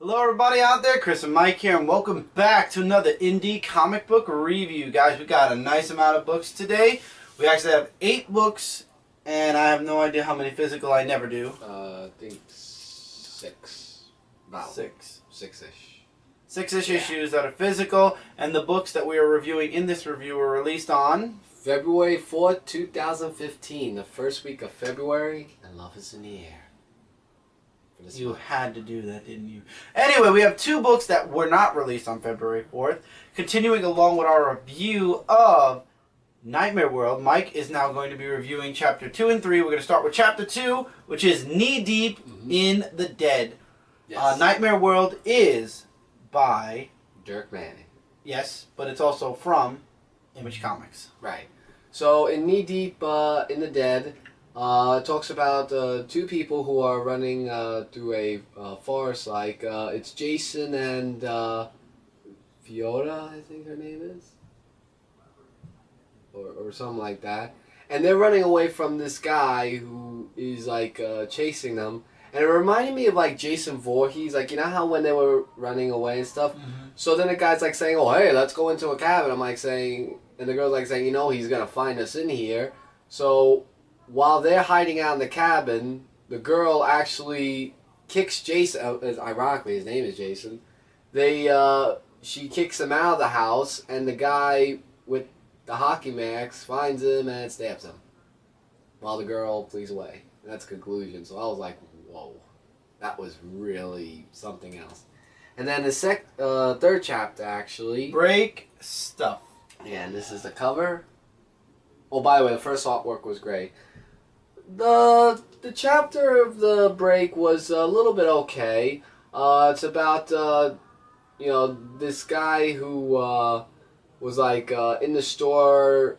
Hello everybody out there, Chris and Mike here, and welcome back to another indie comic book review. Guys, we got a nice amount of books today. We actually have 8 books, and I have no idea how many physical. I never do. I think 6. About 6. 6-ish. 6-ish issues that are physical, and the books that we are reviewing in this review were released on February 4th, 2015. The first week of February, and love is in the air. You had to do that, didn't you? Anyway, we have 2 books that were not released on February 4th. Continuing along with our review of Nightmare World, Mike is now going to be reviewing Chapter 2 and 3. We're going to start with Chapter 2, which is Knee Deep in the Dead. Yes. Nightmare World is by Dirk Manning. Yes, but it's also from Image Comics. Right. So, in Knee Deep in the Dead, it talks about 2 people who are running through a forest. It's Jason and Fiona, I think her name is, or something like that. And they're running away from this guy who is chasing them. And it reminded me of Jason Voorhees, you know how when they were running away and stuff. So then the guy's saying, "Oh hey, let's go into a cabin." I'm saying, and the girl's saying, "You know, he's gonna find us in here." So while they're hiding out in the cabin, the girl actually kicks Jason. Ironically, his name is Jason. She kicks him out of the house, and the guy with the hockey mask finds him and stabs him, while the girl flees away. And that's the conclusion. So I was like, whoa, that was really something else. And then the third chapter actually. Break Stuff. Yeah, and this is the cover. Oh, by the way, the first artwork was great. The chapter of the break was a little bit okay. It's about this guy who was in the store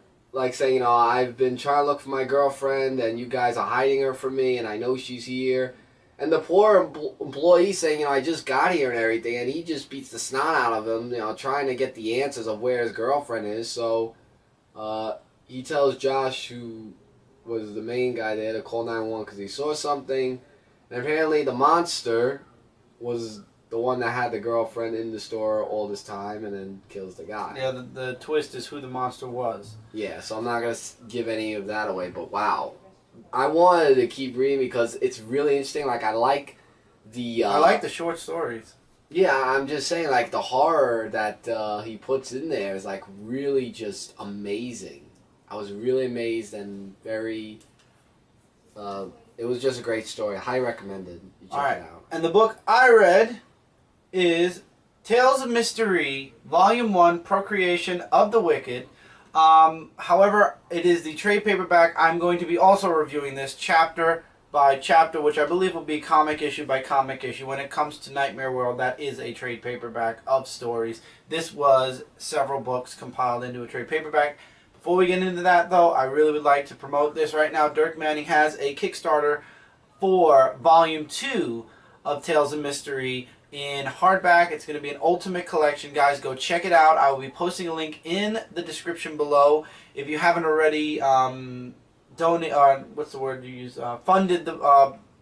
saying, I've been trying to look for my girlfriend and you guys are hiding her from me and I know she's here. And the poor employee saying, I just got here and everything, and he just beats the snot out of him, trying to get the answers of where his girlfriend is. So he tells Josh, who was the main guy there, to call 911 because he saw something. And apparently the monster was the one that had the girlfriend in the store all this time and then kills the guy. Yeah, the twist is who the monster was. Yeah, so I'm not going to give any of that away, but wow. I wanted to keep reading because it's really interesting. I like the short stories. Yeah, I'm just saying, the horror that he puts in there is, really just amazing. I was really amazed and very... it was just a great story. Highly recommended. You check it out. And the book I read is Tales of Mystery, Volume 1, Procreation of the Wicked. However, it is the trade paperback. I'm going to be also reviewing this chapter by chapter, which I believe will be comic issue by comic issue. When it comes to Nightmare World, that is a trade paperback of stories. This was several books compiled into a trade paperback. Before we get into that, though, I really would like to promote this right now. Dirk Manning has a Kickstarter for Volume 2 of Tales of Mystery in hardback. It's going to be an ultimate collection. Guys, go check it out. I will be posting a link in the description below. If you haven't already funded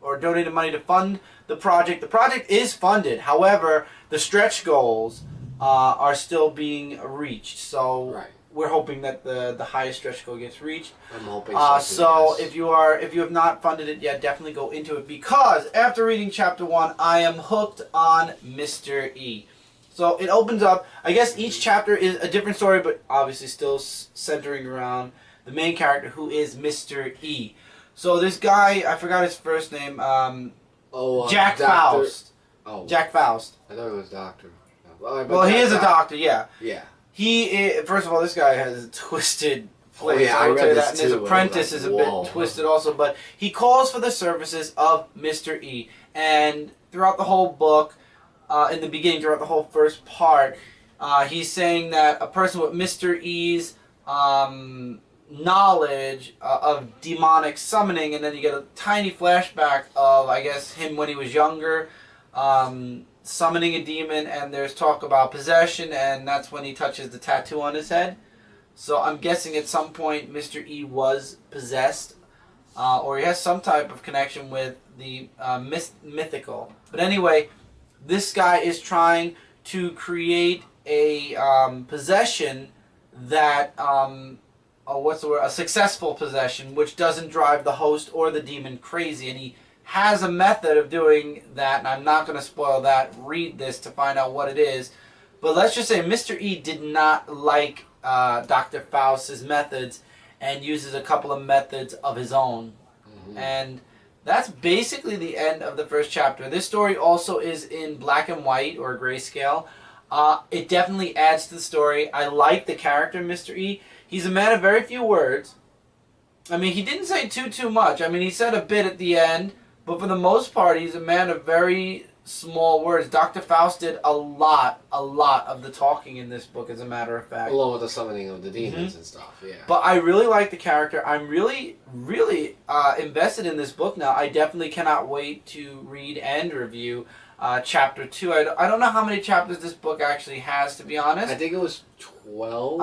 or donated money to fund the project is funded. However, the stretch goals are still being reached. So we're hoping that the highest stretch goal gets reached. I'm hoping so. If you have not funded it yet, definitely go into it, because after reading chapter 1, I am hooked on Mr. E. So it opens up. I guess each chapter is a different story, but obviously still centering around the main character, who is Mr. E. So this guy, I forgot his first name. Jack Faust. Oh, Jack Faust. I thought it was Doctor. Well, he is a doctor. Yeah. Yeah. First of all, this guy has a twisted place. Oh, yeah, I read this and his apprentice is a bit twisted also, but he calls for the services of Mr. E. And throughout the whole book, in the beginning, throughout the whole first part, he's saying that a person with Mr. E's knowledge of demonic summoning, and then you get a tiny flashback of, I guess, him when he was younger, summoning a demon, and there's talk about possession, and that's when he touches the tattoo on his head. So I'm guessing at some point Mr. E was possessed, or he has some type of connection with the mythical. But anyway, this guy is trying to create a possession that what's the word? A successful possession, which doesn't drive the host or the demon crazy, and he has a method of doing that. And I'm not going to spoil that. Read this to find out what it is. But let's just say Mr. E did not like Dr. Faust's methods and uses a couple of methods of his own. Mm-hmm. And that's basically the end of the first chapter. This story also is in black and white or grayscale. It definitely adds to the story. I like the character, Mr. E. He's a man of very few words. I mean, he didn't say too much. I mean, he said a bit at the end, but for the most part, he's a man of very small words. Dr. Faust did a lot of the talking in this book, as a matter of fact. Along with the summoning of the demons and stuff, yeah. But I really like the character. I'm really invested in this book now. I definitely cannot wait to read and review chapter 2. I don't know how many chapters this book actually has, to be honest. I think it was 12.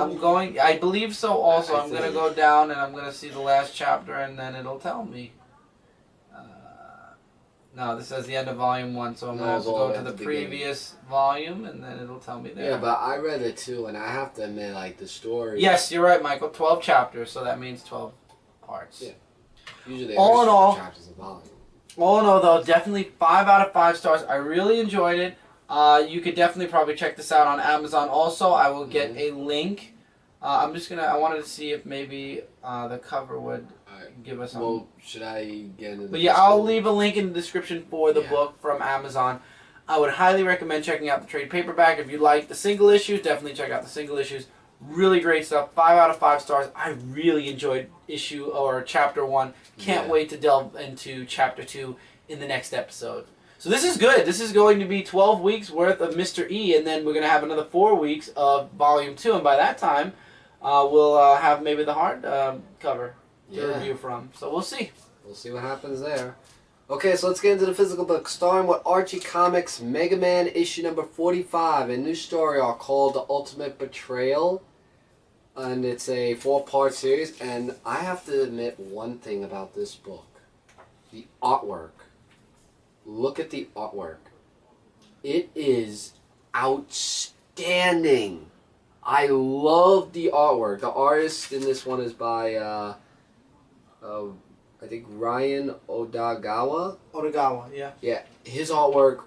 I believe so also. I'm going to go down and I'm going to see the last chapter and then it'll tell me. No, this says the end of volume 1, so I'm going to have to go to the previous volume and then it'll tell me there. Yeah, but I read it too, and I have to admit, like, the story... Yes, you're right, Michael. 12 chapters, so that means 12 parts. Yeah. Usually all in all, chapters a volume. All in all, though, definitely 5 out of 5 stars. I really enjoyed it. You could definitely probably check this out on Amazon also. I will get a link. I wanted to see if maybe the cover would give us some. Well, should I get into the But yeah, I'll leave a link in the description for the book from Amazon. I would highly recommend checking out the trade paperback. If you like the single issues, definitely check out the single issues. Really great stuff. 5 out of 5 stars. I really enjoyed chapter 1. Can't wait to delve into chapter 2 in the next episode. So this is good. This is going to be 12 weeks worth of Mr. E, and then we're going to have another 4 weeks of volume 2, and by that time, we'll have maybe the hard cover to review from. So we'll see. We'll see what happens there. Okay, so let's get into the physical book. Starting with Archie Comics Mega Man issue number 45, a new story arc called The Ultimate Betrayal. And it's a 4-part series, and I have to admit one thing about this book. The artwork. Look at the artwork. It is outstanding. I love the artwork. The artist in this one is by, I think, Ryan Odagawa. Odagawa, yeah. Yeah, his artwork,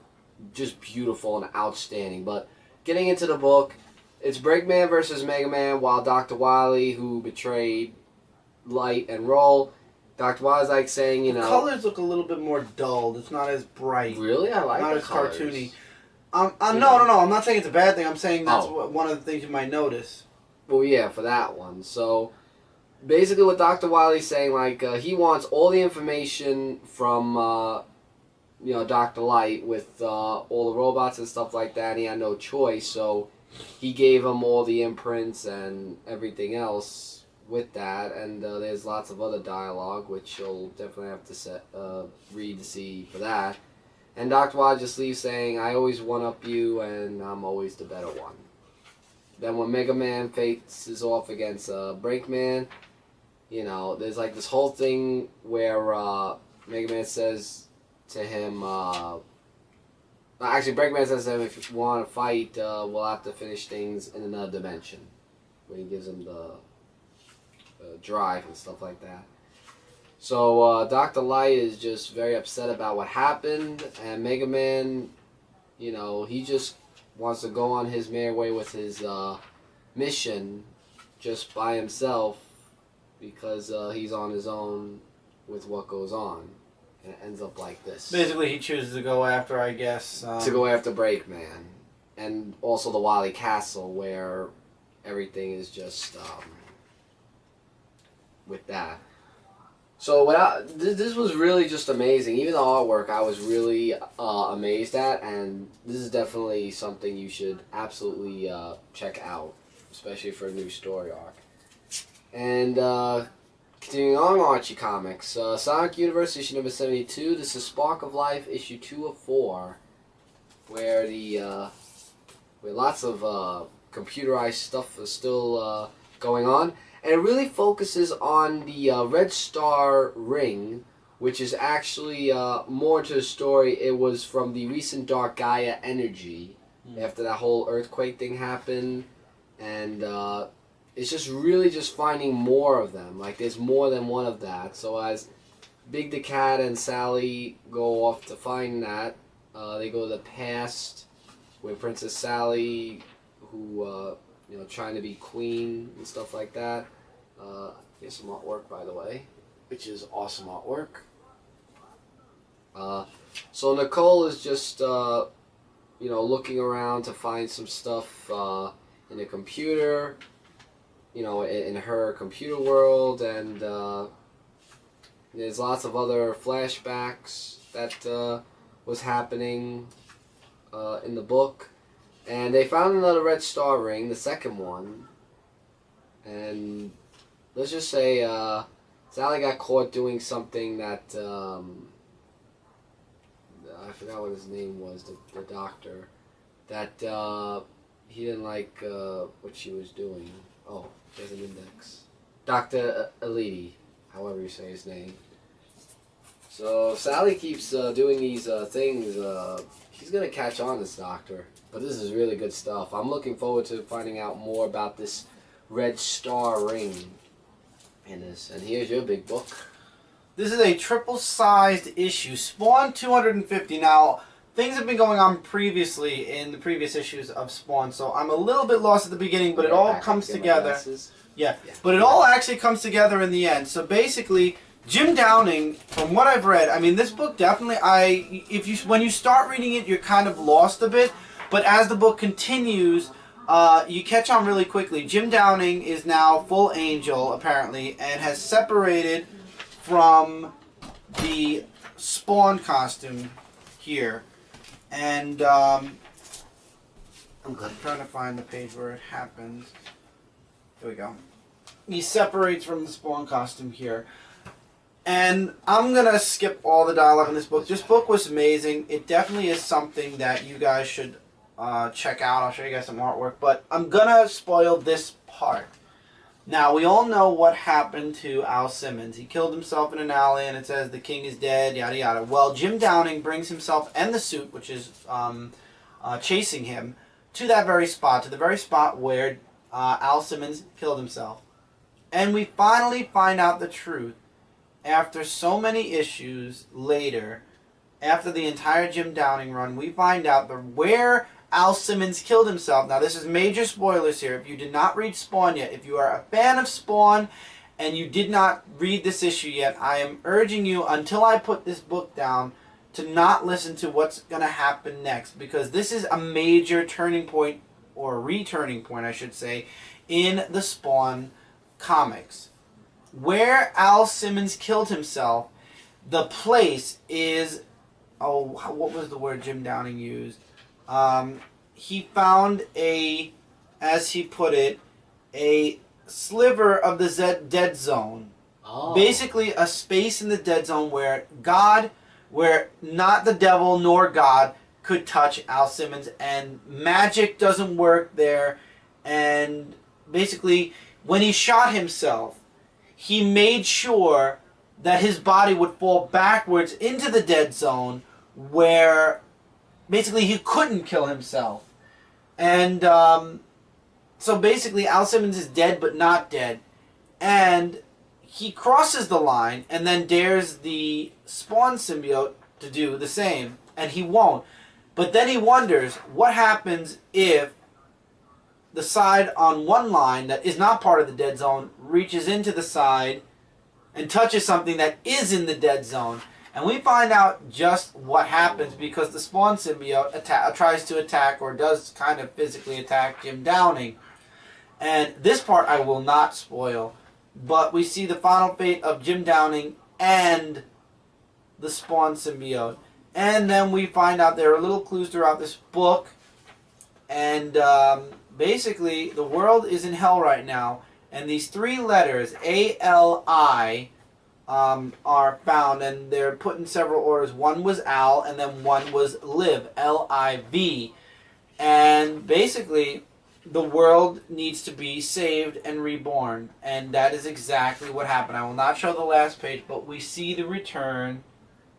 just beautiful and outstanding. But getting into the book, it's Breakman versus Mega Man, while Dr. Wily, who betrayed Light and Roll, Dr. Wily's like saying, you know... The colors look a little bit more dulled. It's not as bright. Really? I like not the as colors. Cartoony. No. I'm not saying it's a bad thing. I'm saying that's one of the things you might notice. Well, yeah, for that one. So, basically what Dr. Wily's saying, like, he wants all the information from, Dr. Light with all the robots and stuff like that. He had no choice, so he gave him all the imprints and everything else with that. And there's lots of other dialogue, which you'll definitely have to read to see for that. And Dr. Wily just leaves saying, I always one-up you, and I'm always the better one. Then when Mega Man faces off against Breakman, you know, there's like this whole thing where Mega Man says to him, actually Breakman says to him, if you want to fight, we'll have to finish things in another dimension. When he gives him the drive and stuff like that. So Dr. Light is just very upset about what happened, and Mega Man, you know, he just wants to go on his merry way with his mission just by himself because he's on his own with what goes on. And it ends up like this. Basically, he chooses to go after, I guess... to go after Breakman. And also the Wily Castle, where everything is just with that. So this was really just amazing. Even the artwork I was really amazed at, and this is definitely something you should absolutely check out, especially for a new story arc. And continuing on Archie Comics, Sonic Universe issue number 72. This is Spark of Life issue 2 of 4, where where lots of computerized stuff is still going on. And it really focuses on the Red Star ring, which is actually more to the story. It was from the recent Dark Gaia energy after that whole earthquake thing happened, and it's just really just finding more of them. Like there's more than one of that. So as Big the Cat and Sally go off to find that, they go to the past with Princess Sally, who trying to be queen and stuff like that. Here's some artwork, by the way, which is awesome artwork. So Nicole is just looking around to find some stuff in the computer, in her computer world, and there's lots of other flashbacks that was happening in the book. And they found another red star ring, the second one, and let's just say Sally got caught doing something that I forgot what his name was, the doctor, that he didn't like what she was doing. Oh, there's an index. Dr. Alidi, however you say his name. So Sally keeps doing these things. She's going to catch on, this doctor. But this is really good stuff. I'm looking forward to finding out more about this red star ring in this. And here's your big book. This is a triple-sized issue, Spawn 250. Now, things have been going on previously in the previous issues of Spawn, so I'm a little bit lost at the beginning, but it all comes together. Yeah, but it all actually comes together in the end. So basically, Jim Downing, from what I've read, I mean, this book definitely, when you start reading it, you're kind of lost a bit, but as the book continues, you catch on really quickly. Jim Downing is now full angel, apparently, and has separated from the Spawn costume here. And I'm trying to find the page where it happens. Here we go. He separates from the Spawn costume here. And I'm going to skip all the dialogue in this book. This book was amazing. It definitely is something that you guys should check out. I'll show you guys some artwork. But I'm going to spoil this part. Now, we all know what happened to Al Simmons. He killed himself in an alley, and it says the king is dead, yada yada. Well, Jim Downing brings himself and the suit, which is chasing him, to that very spot, to the very spot where Al Simmons killed himself. And we finally find out the truth after so many issues later, after the entire Jim Downing run. We find out where Al Simmons killed himself. Now, this is major spoilers here. If you did not read Spawn yet, if you are a fan of Spawn and you did not read this issue yet, I am urging you, until I put this book down, to not listen to what's going to happen next, because this is a major turning point, or returning point, I should say, in the Spawn comics. Where Al Simmons killed himself, the place is, what was the word Jim Downing used? He found as he put it, a sliver of the dead zone. Oh. Basically a space in the dead zone where not the devil nor God could touch Al Simmons, and magic doesn't work there. And basically, when he shot himself, he made sure that his body would fall backwards into the dead zone, where basically he couldn't kill himself. And so basically Al Simmons is dead but not dead. And he crosses the line and then dares the Spawn symbiote to do the same. And he won't. But then he wonders what happens if the side on one line that is not part of the dead zone reaches into the side and touches something that is in the dead zone. And we find out just what happens, because the Spawn symbiote tries to attack, or does kind of physically attack, Jim Downing. And this part I will not spoil, but we see the final fate of Jim Downing and the Spawn symbiote. And then we find out there are little clues throughout this book, and basically the world is in hell right now, and these three letters, A-L-I, are found, and they're put in several orders. One was Al, and then one was Liv, L-I-V. And basically, the world needs to be saved and reborn, and that is exactly what happened. I will not show the last page, but we see the return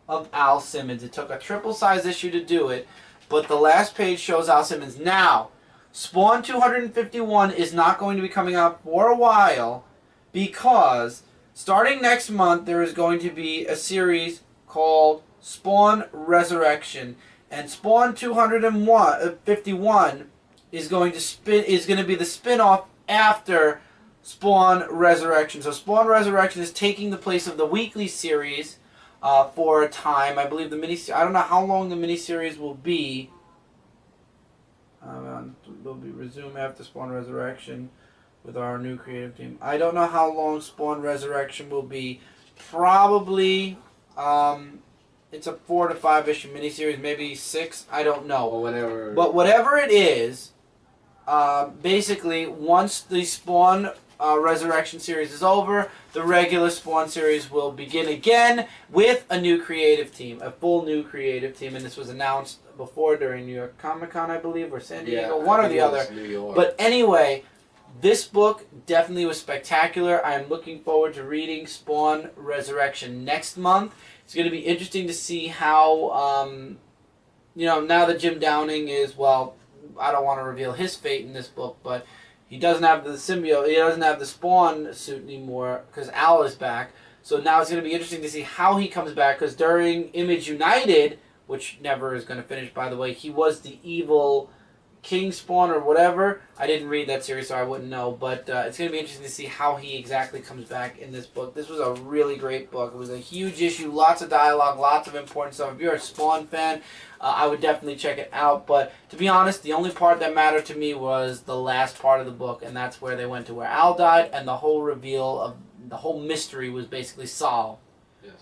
of Al Simmons. It took a triple-size issue to do it, but the last page shows Al Simmons. Now, Spawn 251 is not going to be coming out for a while because starting next month there is going to be a series called Spawn Resurrection, and Spawn 251 is going to be the spin-off after Spawn Resurrection. So Spawn Resurrection is taking the place of the weekly series for a time. I believe I don't know how long the miniseries will be. Will be resumed after Spawn Resurrection with our new creative team. I don't know how long Spawn Resurrection will be. Probably, it's a 4 to 5 issue miniseries, maybe 6. I don't know. Or whatever. But whatever it is, basically, once the Spawn Resurrection series is over, the regular Spawn series will begin again with a new creative team, a full new creative team, and this was announced before during New York Comic Con, I believe, or San Diego, one or the other. New York. But anyway, this book definitely was spectacular. I am looking forward to reading Spawn Resurrection next month. It's going to be interesting to see how, now that Jim Downing is, well, I don't want to reveal his fate in this book, but he doesn't have the symbiote, he doesn't have the Spawn suit anymore because Al is back. So now it's going to be interesting to see how he comes back, because during Image United, which never is going to finish, by the way, he was the evil King Spawn or whatever. I didn't read that series, so I wouldn't know, but it's going to be interesting to see how he exactly comes back in this book. This was a really great book. It was a huge issue, lots of dialogue, lots of important stuff. If you're a Spawn fan, I would definitely check it out, but to be honest, the only part that mattered to me was the last part of the book, and that's where they went to where Al died, and the whole reveal of the whole mystery was basically solved. Yes.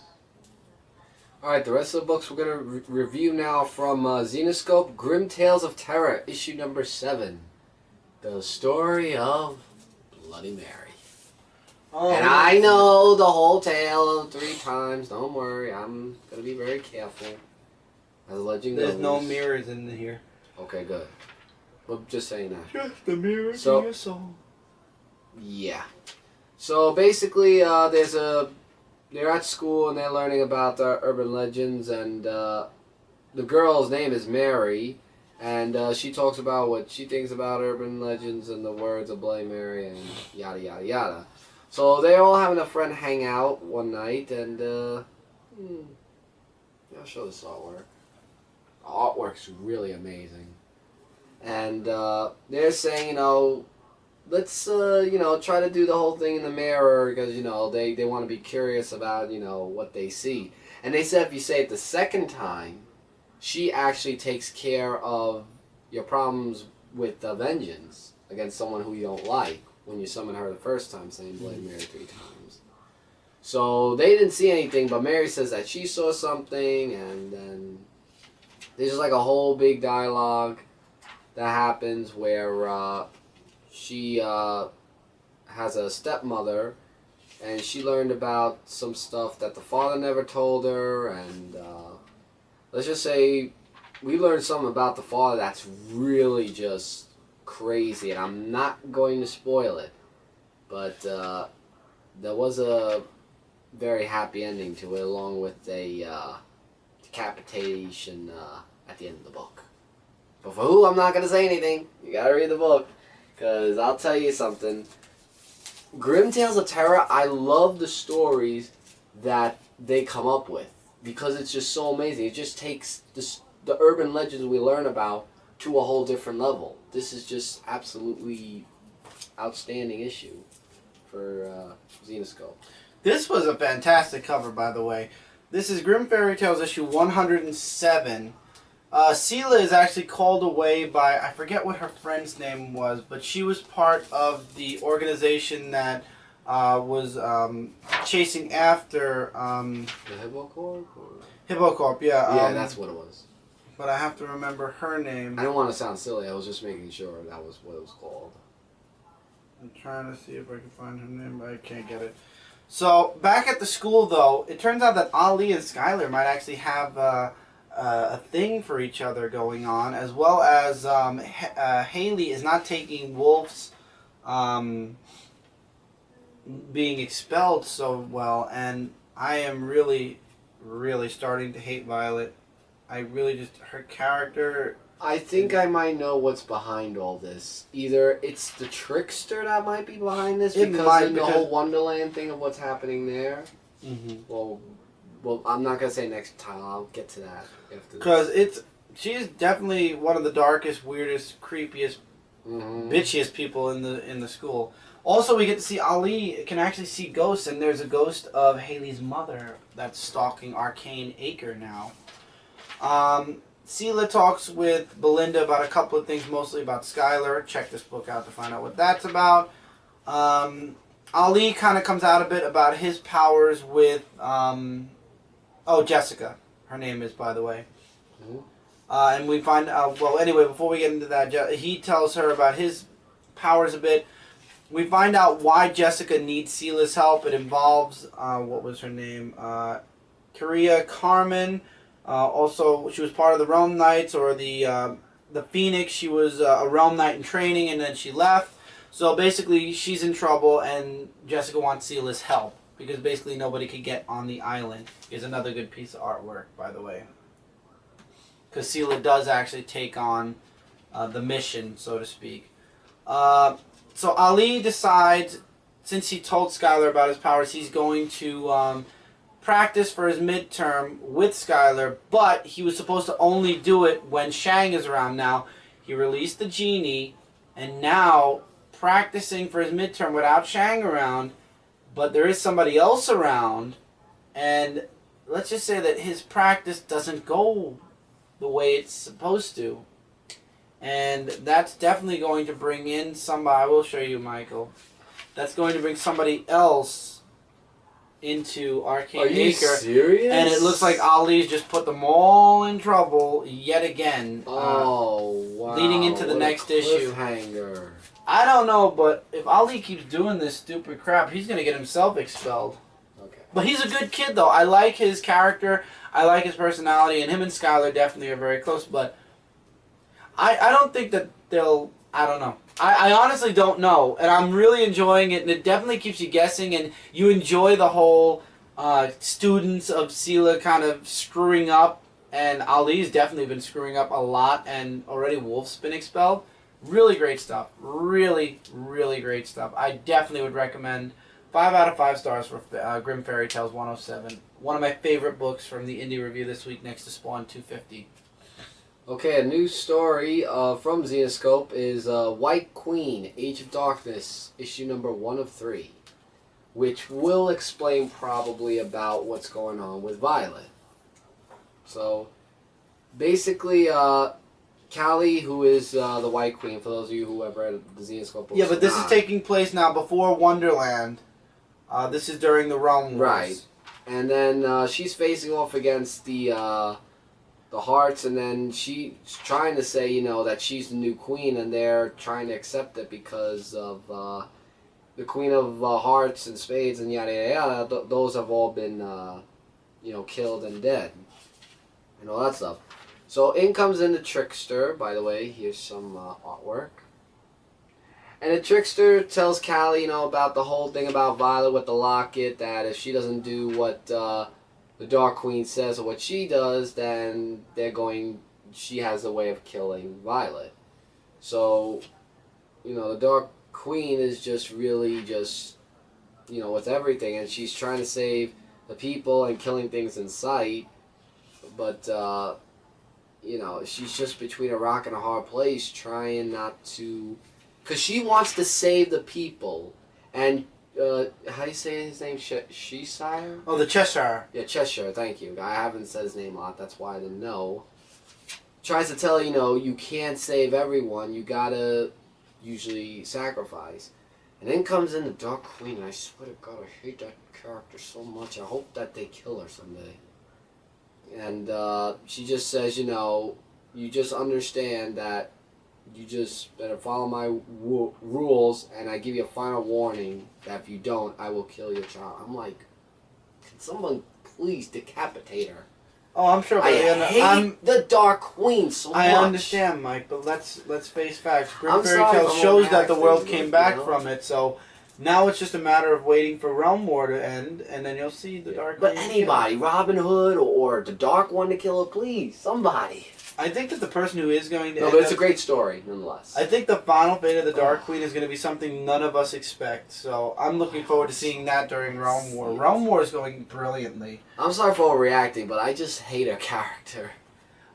Alright, the rest of the books we're going to review now from Zenescope. Grimm Tales of Terror, issue number 7. The story of Bloody Mary. Oh, and I know the whole tale 3 times. Don't worry, I'm going to be very careful. As the legend goes. There's no mirrors in here. Okay, good. Well, just saying that. Just the mirror to your soul. Yeah. So basically, they're at school and they're learning about urban legends, and the girl's name is Mary, and she talks about what she thinks about urban legends and the words of Bloody Mary and yada yada yada. So they're all having a friend hang out one night, and I'll show this artwork. The artwork's really amazing, and they're saying, let's try to do the whole thing in the mirror, because they want to be curious about what they see. And they said if you say it the second time, she actually takes care of your problems with vengeance against someone who you don't like when you summon her the first time, saying Bloody Mary 3 times. So they didn't see anything, but Mary says that she saw something, and then there's just like a whole big dialogue that happens where she has a stepmother, and she learned about some stuff that the father never told her, and let's just say we learned something about the father that's really just crazy, and I'm not going to spoil it, but there was a very happy ending to it, along with a decapitation at the end of the book. But for who, I'm not going to say anything. You gotta read the book. Because I'll tell you something. Grimm Tales of Terror, I love the stories that they come up with. Because it's just so amazing. It just takes the urban legends we learn about to a whole different level. This is just absolutely outstanding issue for Zenescope. This was a fantastic cover, by the way. This is Grimm Fairy Tales issue 107. Sela is actually called away by, I forget what her friend's name was, but she was part of the organization that was chasing after... the Hippocorp? Hippocorp, yeah. Yeah, that's what it was. But I have to remember her name. I don't want to sound silly, I was just making sure that was what it was called. I'm trying to see if I can find her name, but I can't get it. So, back at the school, though, it turns out that Ali and Skylar might actually have a a thing for each other going on, as well as Haley is not taking Wolf's being expelled so well, and I am really, really starting to hate Violet. I really just, her character. I think I might know what's behind all this. Either it's the trickster that might be behind this because of the whole Wonderland thing of what's happening there. Mm-hmm. Well, I'm not gonna say next time. I'll get to that after. Because she's definitely one of the darkest, weirdest, creepiest, bitchiest people in the school. Also, we get to see Ali can actually see ghosts, and there's a ghost of Haley's mother that's stalking Arcane Acre now. Sela talks with Belinda about a couple of things, mostly about Skylar. Check this book out to find out what that's about. Ali kind of comes out a bit about his powers with, Jessica. Her name is, by the way. And we find out, well, anyway, before we get into that, he tells her about his powers a bit. We find out why Jessica needs Sela's help. It involves, what was her name? Korea Carmen. Also, she was part of the Realm Knights, or the Phoenix. She was a Realm Knight in training, and then she left. So basically, she's in trouble, and Jessica wants Sela's help, because basically nobody could get on the island. Here's another good piece of artwork, by the way. Because Sela does actually take on the mission, so to speak. So Ali decides, since he told Skylar about his powers, he's going to practice for his midterm with Skylar, but he was supposed to only do it when Shang is around. Now, he released the genie, and now practicing for his midterm without Shang around, but there is somebody else around, and let's just say that his practice doesn't go the way it's supposed to. And that's definitely going to bring in somebody. I will show you, Michael. That's going to bring somebody else into Arcane Acre. Are you serious? And it looks like Ali's just put them all in trouble yet again. Oh, wow. Leading into the next issue. Cliffhanger. I don't know, but if Ali keeps doing this stupid crap, he's going to get himself expelled. Okay. But he's a good kid, though. I like his character. I like his personality. And him and Skylar definitely are very close, but I don't think that they'll... I don't know. I honestly don't know. And I'm really enjoying it. And it definitely keeps you guessing. And you enjoy the whole students of Sela kind of screwing up. And Ali's definitely been screwing up a lot. And already Wolf's been expelled. Really great stuff. Really, really great stuff. I definitely would recommend 5 out of 5 stars for Grimm Fairy Tales 107. One of my favorite books from the Indie Review this week, next to Spawn 250. Okay, a new story from Xenoscope is White Queen, Age of Darkness, issue number 1 of 3, which will explain probably about what's going on with Violet. So, basically, Callie, who is the White Queen, for those of you who have read the Xenoscope books. Yeah, but this is taking place now before Wonderland. This is during the Realm Wars. Right. And then she's facing off against the Hearts, and then she's trying to say, you know, that she's the new queen, and they're trying to accept it because of the Queen of Hearts and Spades and yada yada yada. Those have all been, you know, killed and dead, and all that stuff. So in comes in the Trickster. By the way, here's some artwork. And the Trickster tells Callie, you know, about the whole thing about Violet with the locket, that if she doesn't do what the Dark Queen says or what she does, then she has a way of killing Violet. So, you know, the Dark Queen is just really just, you know, with everything, and she's trying to save the people and killing things in sight, but, you know, she's just between a rock and a hard place, trying not to, because she wants to save the people, and how do you say his name? Cheshire? Oh, the Cheshire. Yeah, Cheshire, thank you. I haven't said his name a lot, that's why I didn't know. Tries to tell, you know, you can't save everyone, you gotta usually sacrifice. And then comes in the Dark Queen, and I swear to God, I hate that character so much. I hope that they kill her someday. And she just says, you know, you just understand that you just better follow my rules, and I give you a final warning that if you don't, I will kill your child. I'm like, can someone please decapitate her? Oh, I'm sure. But I hate the Dark Queen so much. I understand, Mike, but let's face facts. Grimm I'm Fairy sorry Tale if I'm shows that the overreacting, world but, came you back know. from it, so now it's just a matter of waiting for Realm War to end, and then you'll see the Dark But Queen anybody, Robin Hood or the Dark One to kill her, please, somebody. I think that the person who is going to No, end but it's up- a great story, nonetheless. I think the final fate of the Dark Queen is going to be something none of us expect, so I'm looking forward to seeing that during Realm War. Realm War is going brilliantly. I'm sorry for overreacting, but I just hate her character.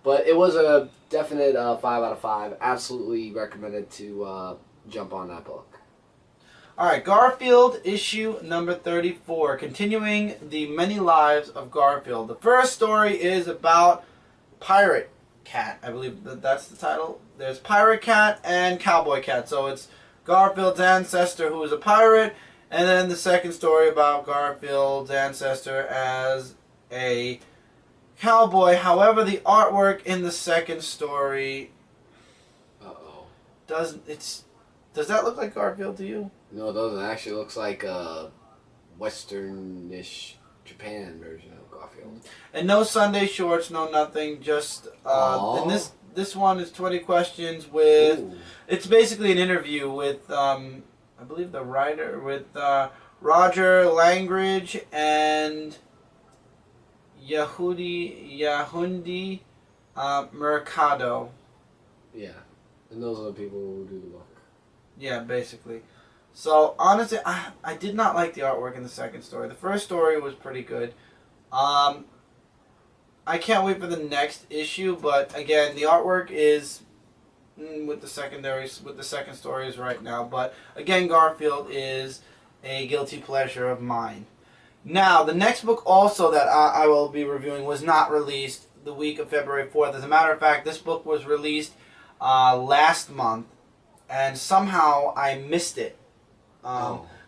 But it was a definite 5 out of 5. Absolutely recommended to jump on that book. Alright, Garfield, issue number 34, continuing the many lives of Garfield. The first story is about Pirate Cat. I believe that's the title. There's Pirate Cat and Cowboy Cat. So it's Garfield's ancestor who is a pirate, and then the second story about Garfield's ancestor as a cowboy. However, the artwork in the second story does that look like Garfield to you? No, it doesn't. It actually looks like a Western-ish Japan version of Garfield. And no Sunday shorts, no nothing. Just and this one is 20 questions with. Ooh. It's basically an interview with I believe the writer with Roger Langridge and Yahundi Mercado. Yeah, and those are the people who do the book. Yeah, basically. So honestly, I did not like the artwork in the second story. The first story was pretty good. I can't wait for the next issue, but again, the artwork is with the second stories right now. But again, Garfield is a guilty pleasure of mine. Now, the next book also that I will be reviewing was not released the week of February 4th. As a matter of fact, this book was released last month, and somehow I missed it.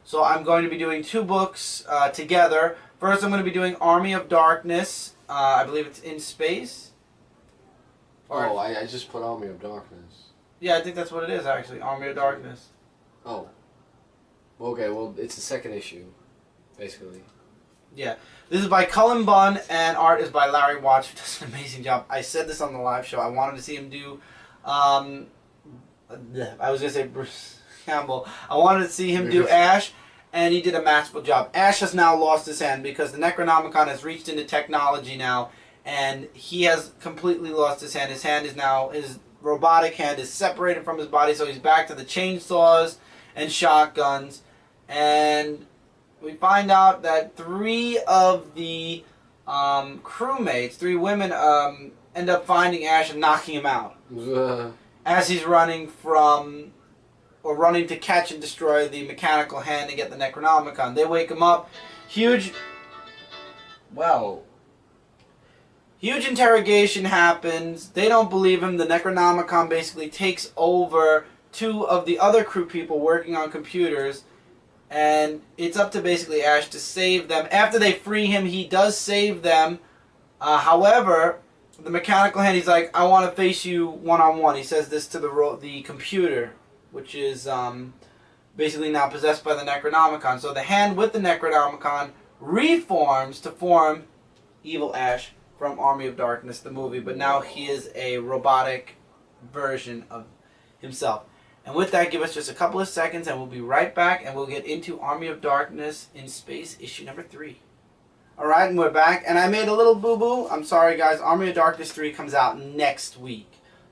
So I'm going to be doing two books together. First, I'm going to be doing Army of Darkness. I believe it's in space. I just put Army of Darkness. Yeah, I think that's what it is, actually. Army of Darkness. Oh. Okay, well, it's the second issue, basically. Yeah. This is by Cullen Bunn, and art is by Larry Watts, who does an amazing job. I said this on the live show. I wanted to see him do... I was going to say Bruce Campbell. I wanted to see him do Ash, and he did a masterful job. Ash has now lost his hand because the Necronomicon has reached into technology now, and he has completely lost his hand. His hand is now... his robotic hand is separated from his body, so he's back to the chainsaws and shotguns. And we find out that three of the crewmates, three women, end up finding Ash and knocking him out as he's running to catch and destroy the mechanical hand and get the Necronomicon. They wake him up. Huge interrogation happens. They don't believe him. The Necronomicon basically takes over two of the other crew people working on computers, and it's up to basically Ash to save them. After they free him, he does save them. However, the mechanical hand, he's like, I want to face you one-on-one. He says this to the computer, which is basically now possessed by the Necronomicon. So the hand with the Necronomicon reforms to form Evil Ash from Army of Darkness, the movie, but now he is a robotic version of himself. And with that, give us just a couple of seconds and we'll be right back and we'll get into Army of Darkness in Space, issue number 3. Alright, and we're back. And I made a little boo-boo. I'm sorry, guys. Army of Darkness 3 comes out next week.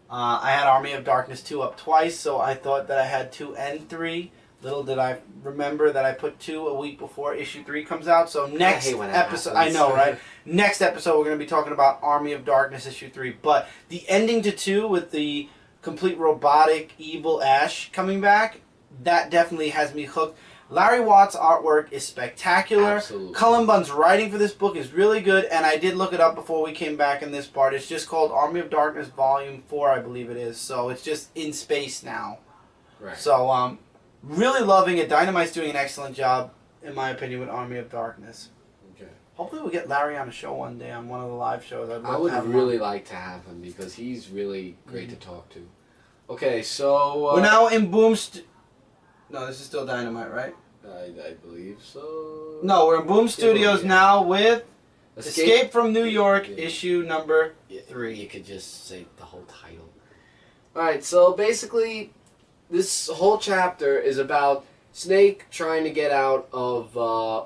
I had Army of Darkness 2 up twice, so I thought that I had 2 and 3. Little did I remember that I put 2 a week before issue 3 comes out. So next episode, I know, right? Next episode, we're going to be talking about Army of Darkness issue 3. But the ending to 2 with the complete robotic evil Ash coming back, that definitely has me hooked. Larry Watts' artwork is spectacular. Absolutely. Cullen Bunn's writing for this book is really good, and I did look it up before we came back in this part. It's just called Army of Darkness Volume 4, I believe it is. So it's just in space now. Right. So, really loving it. Dynamite's doing an excellent job, in my opinion, with Army of Darkness. Okay. Hopefully we'll get Larry on a show one day, on one of the live shows. I would really like to have him because he's really great to talk to. Okay, so... we're now in No, this is still Dynamite, right? I believe so. No, we're in Boom Studios now with Escape from New York, Yeah. issue number You 3. could just say the whole title. Alright, so basically, this whole chapter is about Snake trying to get out of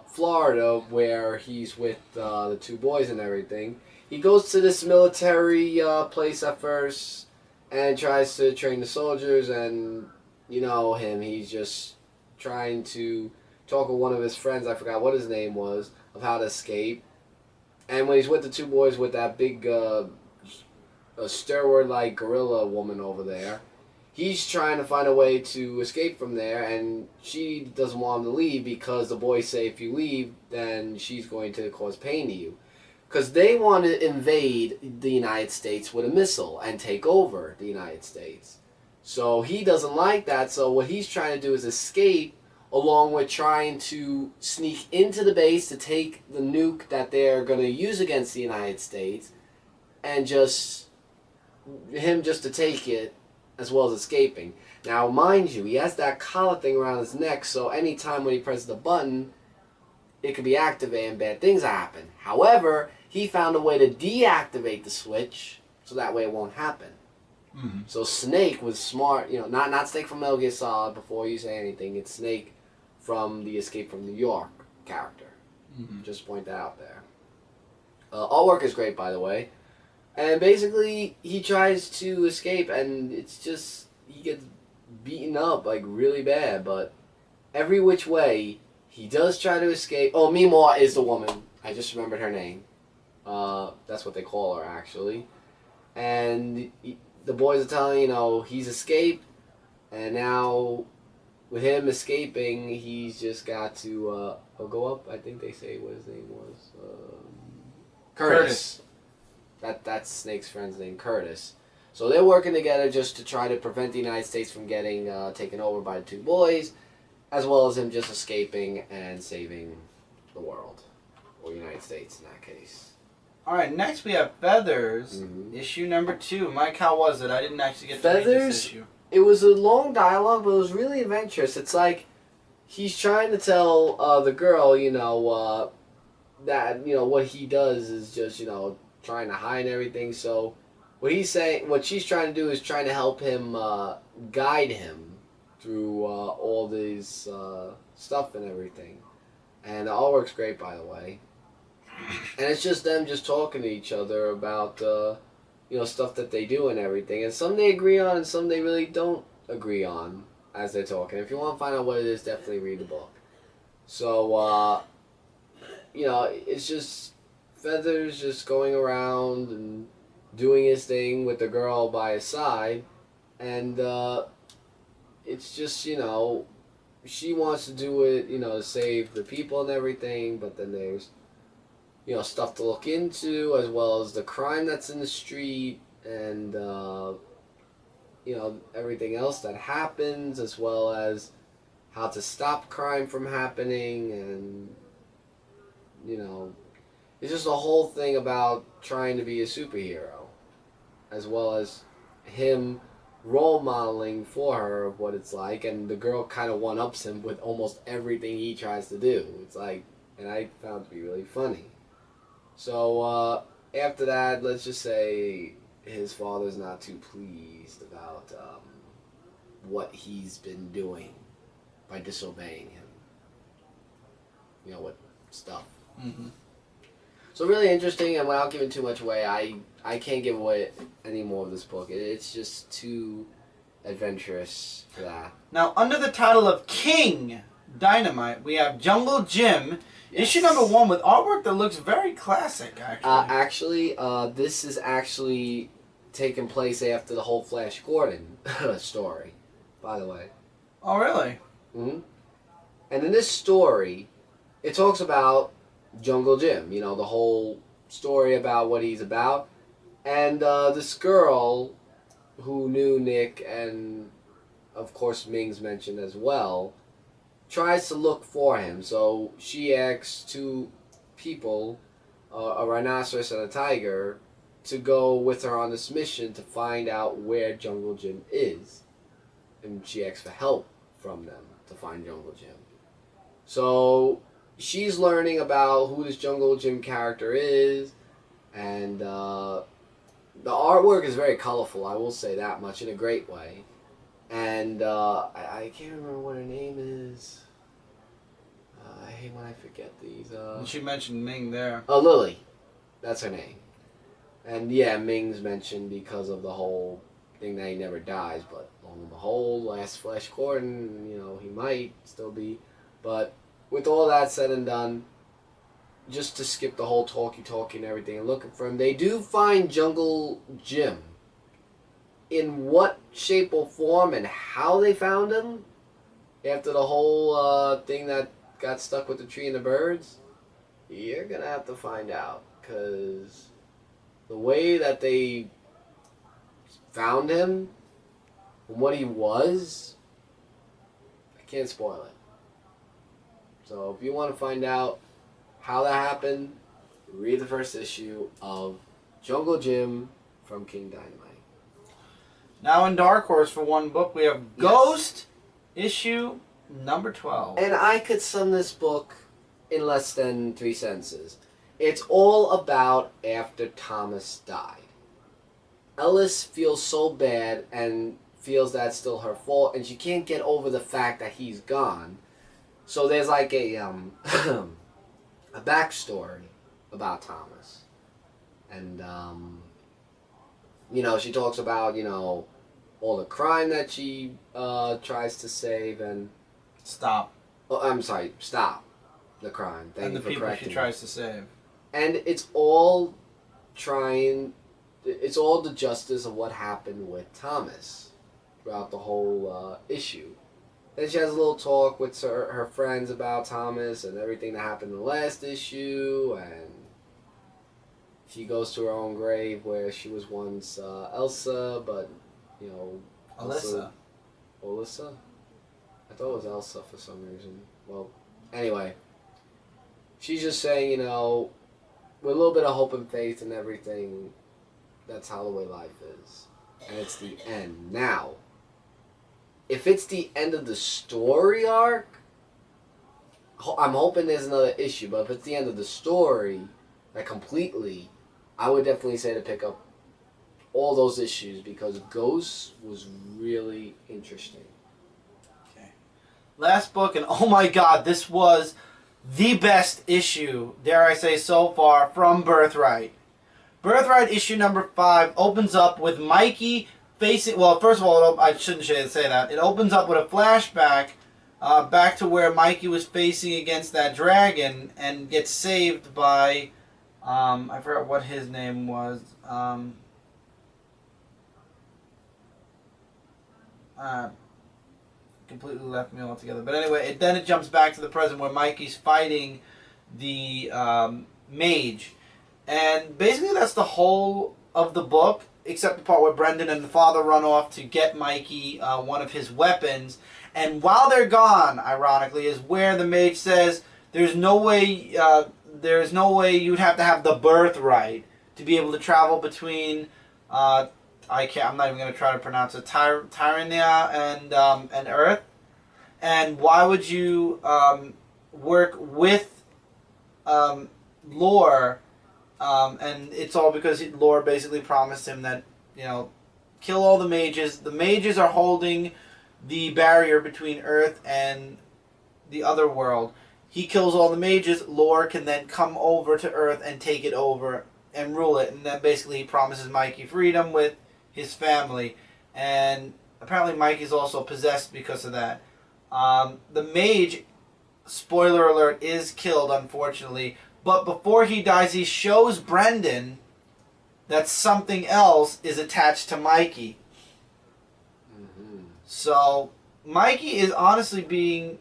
Florida, where he's with the two boys and everything. He goes to this military place at first and tries to train the soldiers, and you know him, he's just trying to talk with one of his friends, I forgot what his name was, of how to escape. And when he's with the two boys with that big a steroid-like gorilla woman over there, he's trying to find a way to escape from there, and she doesn't want him to leave because the boys say if you leave, then she's going to cause pain to you. Because they want to invade the United States with a missile and take over the United States. So he doesn't like that, so what he's trying to do is escape along with trying to sneak into the base to take the nuke that they're going to use against the United States, and just to take it as well as escaping. Now, mind you, he has that collar thing around his neck, so anytime when he presses the button, it could be activated and bad things happen. However, he found a way to deactivate the switch, so that way it won't happen. Mm-hmm. So Snake was smart, you know, not Snake from Metal Gear Solid, before you say anything, it's Snake from the Escape from New York character. Mm-hmm. Just point that out there. Artwork is great, by the way. And basically, he tries to escape, and it's just, he gets beaten up, like, really bad, but every which way, he does try to escape. Oh, Mimor is the woman. I just remembered her name. That's what they call her, actually. And the boys are telling, you know, he's escaped, and now, with him escaping, he's just got to, go up, I think they say what his name was. Curtis. That's Snake's friend's name, Curtis. So they're working together just to try to prevent the United States from getting taken over by the two boys, as well as him just escaping and saving the world, or United States in that case. Alright, next we have Feathers, issue number 2. Mike, how was it? I didn't actually get to read this issue. It was a long dialogue, but it was really adventurous. It's like he's trying to tell the girl, you know, that, you know, what he does is just, you know, trying to hide everything. So what she's trying to do is trying to help him, guide him through all these stuff and everything. And it all works great, by the way. And it's just them just talking to each other about, you know, stuff that they do and everything. And some they agree on, and some they really don't agree on as they're talking. If you want to find out what it is, definitely read the book. So, you know, it's just Feathers just going around and doing his thing with the girl by his side. And it's just, you know, she wants to do it, you know, to save the people and everything. But then there's, you know, stuff to look into, as well as the crime that's in the street, and, you know, everything else that happens, as well as how to stop crime from happening, and, you know, it's just a whole thing about trying to be a superhero, as well as him role modeling for her of what it's like, and the girl kind of one-ups him with almost everything he tries to do. It's like, and I found it to be really funny. So, after that, let's just say his father's not too pleased about what he's been doing by disobeying him. You know, what stuff. Mm-hmm. So really interesting, and without giving too much away, I can't give away any more of this book. It's just too adventurous for that. Now, under the title of King Dynamite, we have Jungle Jim. Yes. Issue number 1 with artwork that looks very classic, actually. This is actually taking place after the whole Flash Gordon story, by the way. Oh, really? Mm-hmm. And in this story, it talks about Jungle Jim, you know, the whole story about what he's about. And this girl who knew Nick, and of course Ming's mentioned as well, tries to look for him. So she asks two people, a rhinoceros and a tiger, to go with her on this mission to find out where Jungle Jim is. And she asks for help from them to find Jungle Jim. So she's learning about who this Jungle Jim character is, and the artwork is very colorful. I will say that much in a great way. And I can't remember what her name is. I hate when I forget these. She mentioned Ming there. Oh, Lily. That's her name. And yeah, Ming's mentioned because of the whole thing that he never dies, but lo and behold, last Flash Gordon, you know, he might still be. But with all that said and done, just to skip the whole talkie and everything and looking for him, they do find Jungle Jim. In what shape or form and how they found him after the whole thing that got stuck with the tree and the birds, you're gonna have to find out, because the way that they found him and what he was, I can't spoil it. So if you want to find out how that happened, read the first issue of Jungle Jim from King Dynamite. Now in Dark Horse for one book, we have Ghost, issue number 12. And I could sum this book in less than 3 sentences. It's all about after Thomas died. Ellis feels so bad and feels that's still her fault, and she can't get over the fact that he's gone. So there's like a a backstory about Thomas. And you know, she talks about, you know, all the crime that she tries to save and... Stop. Oh, I'm sorry, stop the crime. Thank and you the for people correcting she tries to save. And it's all it's all the justice of what happened with Thomas throughout the whole issue. Then she has a little talk with her friends about Thomas and everything that happened in the last issue, and she goes to her own grave where she was once Elsa, but, you know... Alyssa? I thought it was Elsa for some reason. Well, anyway. She's just saying, you know, with a little bit of hope and faith and everything, that's how the way life is. And it's the end. Now, if it's the end of the story arc, I'm hoping there's another issue, but if it's the end of the story, like completely, I would definitely say to pick up all those issues, because Ghost was really interesting. Okay. Last book, and oh my god, this was the best issue, dare I say so far, from Birthright. Birthright issue number 5 opens up with Mikey facing... Well, first of all, I shouldn't say that. It opens up with a flashback back to where Mikey was facing against that dragon and gets saved by... I forgot what his name was. Completely left me altogether. But anyway, then it jumps back to the present where Mikey's fighting the mage. And basically that's the whole of the book, except the part where Brendan and the father run off to get Mikey one of his weapons. And while they're gone, ironically, is where the mage says there's no way you'd have to have the birthright to be able to travel between I'm not even going to try to pronounce it, Tyrannia and Earth. And why would you work with Lore? And it's all because Lore basically promised him that, you know, kill all the mages. The mages are holding the barrier between Earth and the other world. He kills all the mages. Lore can then come over to Earth and take it over and rule it. And then basically he promises Mikey freedom with his family. And apparently Mikey's also possessed because of that. The mage, spoiler alert, is killed, unfortunately. But before he dies, he shows Brendan that something else is attached to Mikey. Mm-hmm. So Mikey is honestly being...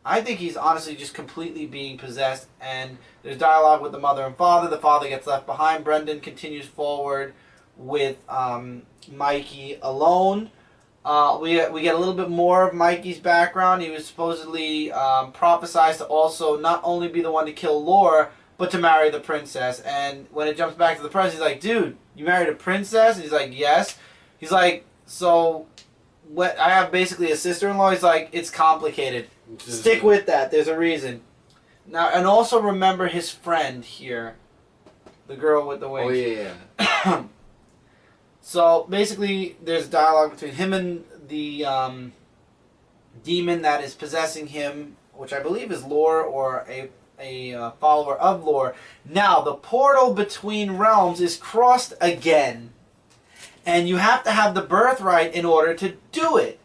I think he's honestly just completely being possessed, and there's dialogue with the mother and father. The father gets left behind. Brendan continues forward with Mikey alone. We get a little bit more of Mikey's background. He was supposedly prophesized to also not only be the one to kill Lore, but to marry the princess. And when it jumps back to the present, he's like, dude, you married a princess? And he's like, yes. He's like, so... I have basically a sister-in-law. He's like, it's complicated. Stick with that. There's a reason. Now, and also remember his friend here. The girl with the wings. Oh, yeah. So, basically, there's dialogue between him and the demon that is possessing him, which I believe is Lore or a follower of Lore. Now, the portal between realms is crossed again. And you have to have the birthright in order to do it.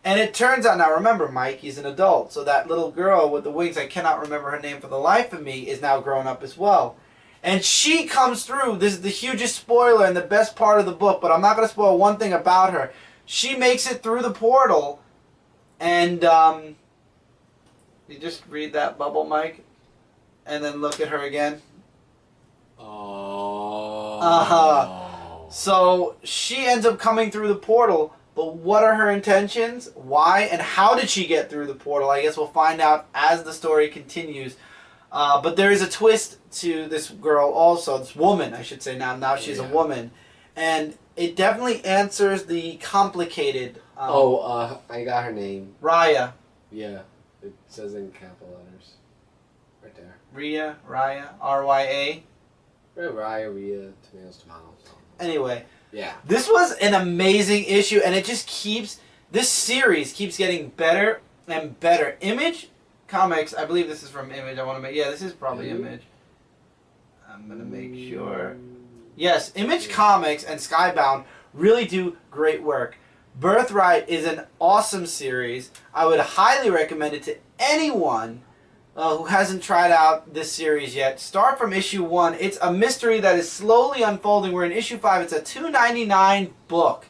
And it turns out, now remember, Mike, he's an adult. So that little girl with the wings, I cannot remember her name for the life of me, is now grown up as well. And she comes through. This is the hugest spoiler and the best part of the book, but I'm not going to spoil one thing about her. She makes it through the portal. And, you just read that bubble, Mike? And then look at her again. Oh. So she ends up coming through the portal, but what are her intentions? Why? And how did she get through the portal? I guess we'll find out as the story continues. But there is a twist to this girl also, this woman, I should say now. Now she's a woman. And it definitely answers the complicated... I got her name. Raya. Yeah, it says in capital letters. Right there. Raya, R-Y-A. Raya, tomatoes. Anyway. Yeah. This was an amazing issue, and it just keeps... This series keeps getting better and better. Image Comics, I believe this is from Image. I want to make... Yeah, this is probably Image. I'm going to make sure. Yes, Image Comics and Skybound really do great work. Birthright is an awesome series. I would highly recommend it to anyone who hasn't tried out this series yet. Start from issue 1. It's a mystery that is slowly unfolding. We're in issue 5. It's a $2.99 book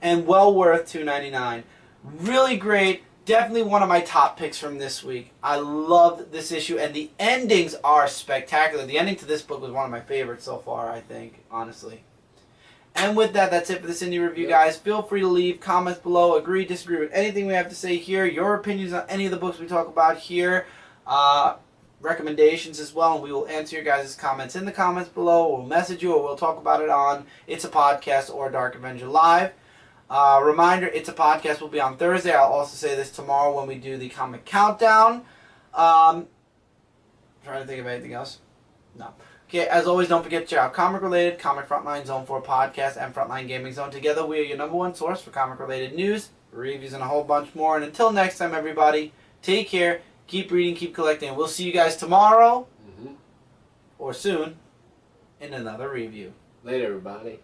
and well worth $2.99. Really great. Definitely one of my top picks from this week. I loved this issue, and the endings are spectacular. The ending to this book was one of my favorites so far, I think, honestly. And with that, that's it for this indie review, guys. Feel free to leave comments below. Agree, disagree with anything we have to say here. Your opinions on any of the books we talk about here. Recommendations as well. And we will answer your guys' comments in the comments below. We'll message you or we'll talk about it on It's a Podcast or Dark Avenger Live. Reminder, It's a Podcast will be on Thursday. I'll also say this tomorrow when we do the comic countdown. Trying to think of anything else. No. Okay, as always, don't forget to check out Comic Related, Comic Frontline, Zone 4 Podcast, and Frontline Gaming Zone. Together, we are your #1 source for comic-related news, reviews, and a whole bunch more. And until next time, everybody, take care, keep reading, keep collecting, and we'll see you guys tomorrow, or soon, in another review. Later, everybody.